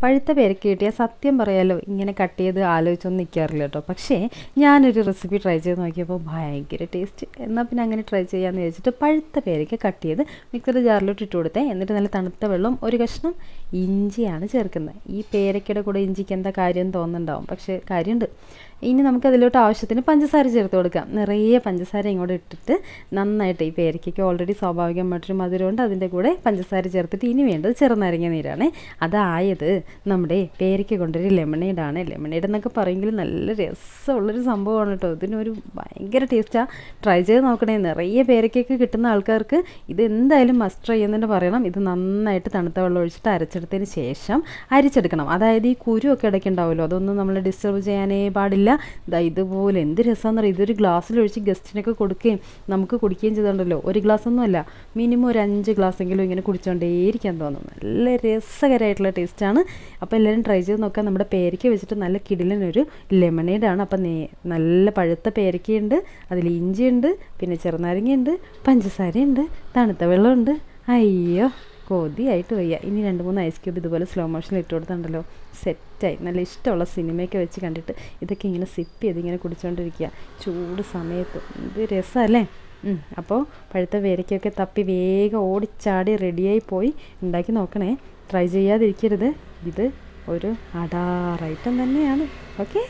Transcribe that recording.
പഴുത്ത പേരയ്ക്ക കിട്ടിയാൽ സത്യം പറയാലോ ഇങ്ങനെ കട്ട് ചെയ്ത് ആലോചിച്ചൊന്നും നിൽക്കാറില്ല കേട്ടോ. പക്ഷേ ഞാനൊരു റെസിപ്പി ട്രൈ ചെയ്ത് നോക്കിയപ്പോൾ ഭയങ്കര ടേസ്റ്റ്. എന്നാൽ പിന്നെ അങ്ങനെ ട്രൈ ചെയ്യാമെന്ന് വിചാരിച്ചിട്ട് പഴുത്ത പേരയ്ക്ക കട്ട് ചെയ്ത് മിക്സറുടെ ജാറിലോട്ട് ഇട്ട് കൊടുത്തേ. എന്നിട്ട് നല്ല തണുത്ത വെള്ളം ഒരു കഷ്ണം ഇഞ്ചിയാണ് ചേർക്കുന്നത്. ഈ പേരയ്ക്കയുടെ കൂടെ ഇഞ്ചിക്ക് എന്താ കാര്യം തോന്നുന്നുണ്ടാവും, പക്ഷേ കാര്യമുണ്ട്. ഇനി നമുക്കതിലോട്ട് ആവശ്യത്തിന് പഞ്ചസാര ചേർത്ത് കൊടുക്കാം. നിറയെ പഞ്ചസാര ഇങ്ങോട്ട് ഇട്ടിട്ട് നന്നായിട്ട്, ഈ പേരയ്ക്കൊക്കെ ഓൾറെഡി സ്വാഭാവികമായിട്ടൊരു മധുരമുണ്ട്, അതിൻ്റെ കൂടെ പഞ്ചസാര ചേർത്തിട്ട് ഇനി വേണ്ടത് ചെറുനാരങ്ങ നീരാണ്. അതായത് നമ്മുടെ പേരയ്ക്ക കൊണ്ടൊരു ലെമണേഡാണ്. ലെമണേഡ് എന്നൊക്കെ പറയുമെങ്കിൽ നല്ല രസമുള്ളൊരു സംഭവമാണ് കേട്ടോ. ഇതിനൊരു ഭയങ്കര ടേസ്റ്റാണ്. ട്രൈ ചെയ്ത് നോക്കണേ. നിറയെ പേരയ്ക്കൊക്കെ കിട്ടുന്ന ആൾക്കാർക്ക് ഇത് എന്തായാലും മസ്റ്റ് ട്രൈ എന്നു പറയണം. ഇത് നന്നായിട്ട് തണുത്ത വെള്ളം ഒഴിച്ചിട്ട് അരച്ചെടുത്തതിന് ശേഷം അരിച്ചെടുക്കണം. അതായത് ഈ കുരുവൊക്കെ ഇടയ്ക്കുണ്ടാവുമല്ലോ, അതൊന്നും നമ്മൾ ഡിസ്റ്റർബ് ചെയ്യാനേ പാടില്ല. ഇതുപോലെ എന്ത് രസമാണെന്നറിയാം. ഇതൊരു ഗ്ലാസ്സിലൊഴിച്ച് ഗസ്റ്റിനൊക്കെ കൊടുക്കുകയും നമുക്ക് കുടിക്കുകയും ചെയ്തിട്ടുണ്ടല്ലോ. ഒരു ഗ്ലാസ്സൊന്നും അല്ല, മിനിമം ഒരു 5 ഗ്ലാസ്സെങ്കിലും ഇങ്ങനെ കുടിച്ചുകൊണ്ടേയിരിക്കാൻ തോന്നും. നല്ല രസകരമായിട്ടുള്ള ടേസ്റ്റാണ്. അപ്പോൾ എല്ലാവരും ട്രൈ ചെയ്ത് നോക്കാം. നമ്മുടെ പേരയ്ക്ക വെച്ചിട്ട് നല്ല കിടിലനൊരു ലെമണേഡാണ്. അപ്പം നല്ല പഴുത്ത പേരയ്ക്കയുണ്ട്, അതിൽ ഇഞ്ചിയുണ്ട്, പിന്നെ ചെറുനാരങ്ങയുണ്ട്, പഞ്ചസാരയുണ്ട്, തണുത്ത വെള്ളമുണ്ട്. അയ്യോ കൊതിയായിട്ട് വയ്യ. ഇനി 2-3 ഐസ് ക്യൂബ് ഇതുപോലെ സ്ലോ മോഷനിൽ ഇട്ട് കൊടുത്തുണ്ടല്ലോ, സെറ്റായി. നല്ല ഇഷ്ടമുള്ള സിനിമയൊക്കെ വെച്ച് കണ്ടിട്ട് ഇതൊക്കെ ഇങ്ങനെ സിപ്പ് ചെയ്ത് ഇങ്ങനെ കുടിച്ചുകൊണ്ടിരിക്കുക ചൂട് സമയത്ത്. ഇത് രസമല്ലേ? അപ്പോൾ പഴുത്ത പേരയ്ക്കൊക്കെ തപ്പി വേഗം ഓടിച്ചാടി റെഡിയായി പോയി ഉണ്ടാക്കി നോക്കണേ. ട്രൈ ചെയ്യാതിരിക്കരുത്. ഇത് ഒരു അടാർ ഐറ്റം തന്നെയാണ്. ഓക്കെ.